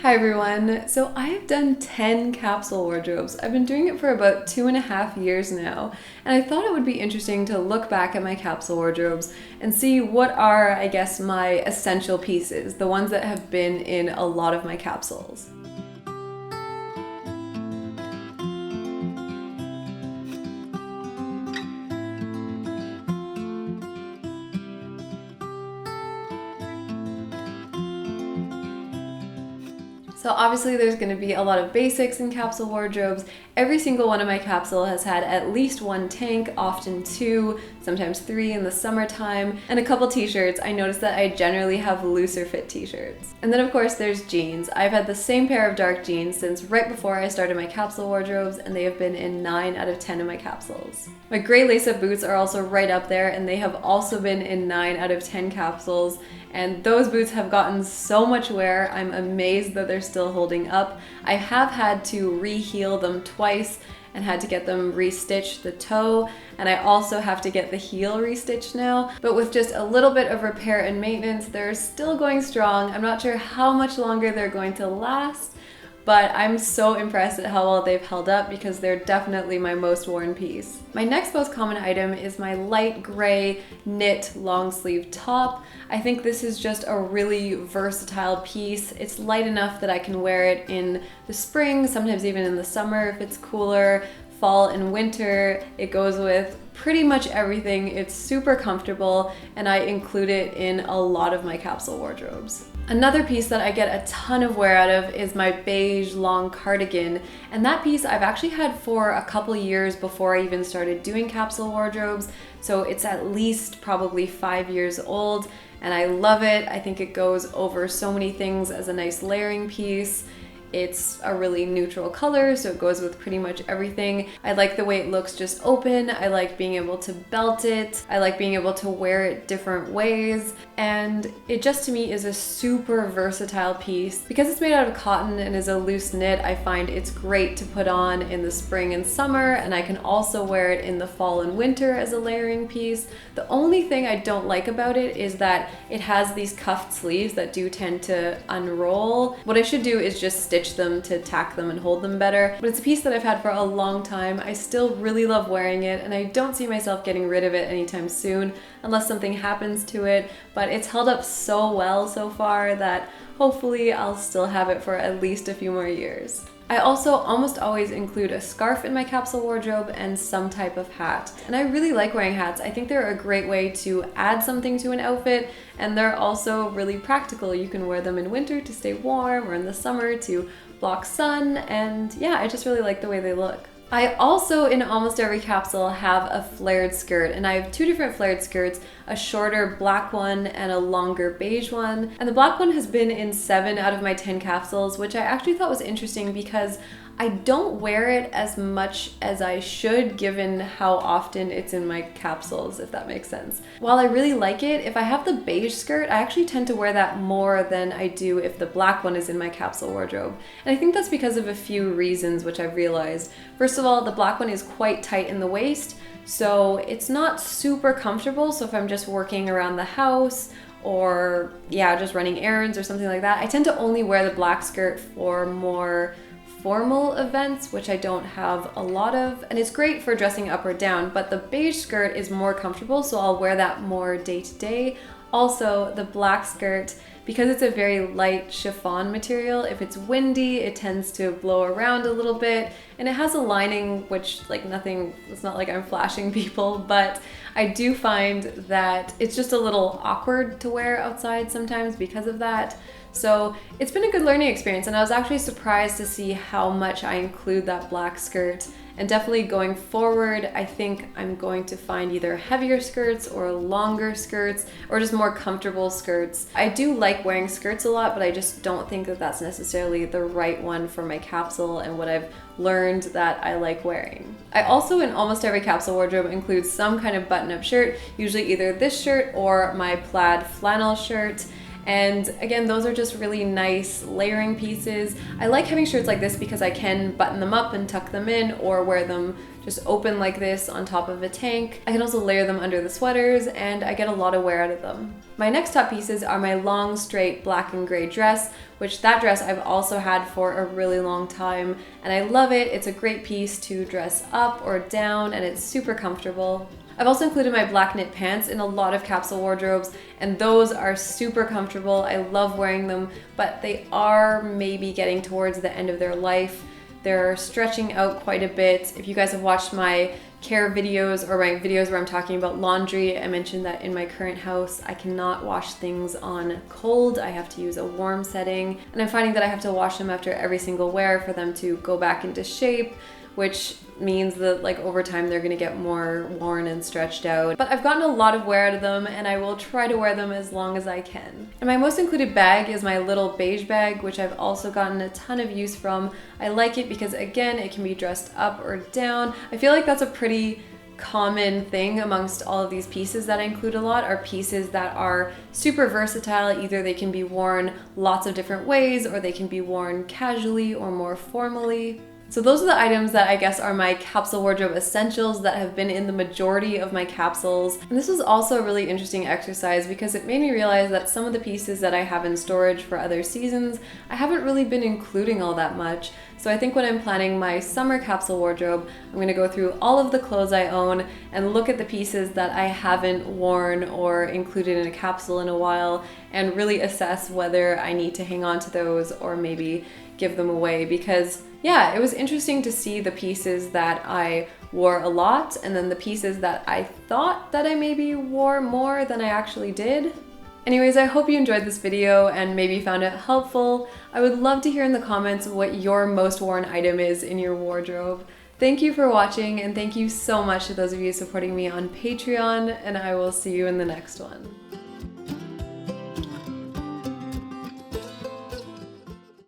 Hi everyone! So I've done 10 capsule wardrobes. I've been doing it for about 2.5 years now, and I thought it would be interesting to look back at my capsule wardrobes and see what are, I guess, my essential pieces, the ones that have been in a lot of my capsules. So obviously there's going to be a lot of basics in capsule wardrobes. Every single one of my capsule has had at least one tank, often two, sometimes three in the summertime, and a couple t-shirts. I noticed that I generally have looser fit t-shirts. And then of course there's jeans. I've had the same pair of dark jeans since right before I started my capsule wardrobes, and they have been in 9 out of 10 of my capsules. My gray lace-up boots are also right up there, and they have also been in 9 out of 10 capsules. And those boots have gotten so much wear, I'm amazed that they're still holding up. I have had to re-heel them twice and had to get them restitched, the toe, and I also have to get the heel restitched now. But with just a little bit of repair and maintenance, they're still going strong. I'm not sure how much longer they're going to last, but I'm so impressed at how well they've held up because they're definitely my most worn piece. My next most common item is my light gray knit long sleeve top. I think this is just a really versatile piece. It's light enough that I can wear it in the spring, sometimes even in the summer if it's cooler, fall and winter. It goes with pretty much everything. It's super comfortable, and I include it in a lot of my capsule wardrobes. Another piece that I get a ton of wear out of is my beige long cardigan, and that piece I've actually had for a couple years before I even started doing capsule wardrobes, so it's at least probably 5 years old, and I love it. I think it goes over so many things as a nice layering piece. It's a really neutral color, so it goes with pretty much everything. I like the way it looks just open. I like being able to belt it. I like being able to wear it different ways. And it just to me is a super versatile piece. Because it's made out of cotton and is a loose knit, I find it's great to put on in the spring and summer, and I can also wear it in the fall and winter as a layering piece. The only thing I don't like about it is that it has these cuffed sleeves that do tend to unroll. What I should do is just stitch them to tack them and hold them better, but it's a piece that I've had for a long time. I still really love wearing it, and I don't see myself getting rid of it anytime soon unless something happens to it, but it's held up so well so far that hopefully I'll still have it for at least a few more years. I also almost always include a scarf in my capsule wardrobe and some type of hat. And I really like wearing hats. I think they're a great way to add something to an outfit, and they're also really practical. You can wear them in winter to stay warm or in the summer to block sun, and yeah, I just really like the way they look. I also, in almost every capsule, have a flared skirt, and I have 2 different flared skirts, a shorter black one and a longer beige one. And the black one has been in 7 out of my 10 capsules, which I actually thought was interesting because I don't wear it as much as I should given how often it's in my capsules, if that makes sense. While I really like it, if I have the beige skirt, I actually tend to wear that more than I do if the black one is in my capsule wardrobe. And I think that's because of a few reasons which I've realized. First of all, the black one is quite tight in the waist, so it's not super comfortable. So if I'm just working around the house or just running errands or something like that, I tend to only wear the black skirt for more formal events, which I don't have a lot of, and it's great for dressing up or down, but the beige skirt is more comfortable, so I'll wear that more day to day. Also, the black skirt, because it's a very light chiffon material, if it's windy, it tends to blow around a little bit, and it has a lining, which it's not like I'm flashing people, but I do find that it's just a little awkward to wear outside sometimes because of that. So it's been a good learning experience, and I was actually surprised to see how much I include that black skirt. And definitely going forward, I think I'm going to find either heavier skirts or longer skirts or just more comfortable skirts. I do like wearing skirts a lot, but I just don't think that that's necessarily the right one for my capsule and what I've learned that I like wearing. I also, in almost every capsule wardrobe, include some kind of button-up shirt, usually either this shirt or my plaid flannel shirt. And again, those are just really nice layering pieces. I like having shirts like this because I can button them up and tuck them in, or wear them just open like this on top of a tank. I can also layer them under the sweaters, and I get a lot of wear out of them. My next top pieces are my long straight black and gray dress, which that dress I've also had for a really long time, and I love it. It's a great piece to dress up or down, and it's super comfortable. I've also included my black knit pants in a lot of capsule wardrobes, and those are super comfortable. I love wearing them, but they are maybe getting towards the end of their life. They're stretching out quite a bit. If you guys have watched my care videos or my videos where I'm talking about laundry, I mentioned that in my current house, I cannot wash things on cold. I have to use a warm setting, and I'm finding that I have to wash them after every single wear for them to go back into shape, which means that like over time they're gonna get more worn and stretched out. But I've gotten a lot of wear out of them, and I will try to wear them as long as I can. And my most included bag is my little beige bag, which I've also gotten a ton of use from. I like it because again, it can be dressed up or down. I feel like that's a pretty common thing amongst all of these pieces that I include a lot, are pieces that are super versatile. Either they can be worn lots of different ways, or they can be worn casually or more formally. So those are the items that I guess are my capsule wardrobe essentials that have been in the majority of my capsules. And this was also a really interesting exercise because it made me realize that some of the pieces that I have in storage for other seasons, I haven't really been including all that much. So I think when I'm planning my summer capsule wardrobe, I'm gonna go through all of the clothes I own and look at the pieces that I haven't worn or included in a capsule in a while, and really assess whether I need to hang on to those or maybe give them away. Because yeah, it was interesting to see the pieces that I wore a lot, and then the pieces that I thought that I maybe wore more than I actually did. Anyways, I hope you enjoyed this video and maybe found it helpful. I would love to hear in the comments what your most worn item is in your wardrobe. Thank you for watching, and thank you so much to those of you supporting me on Patreon, and I will see you in the next one.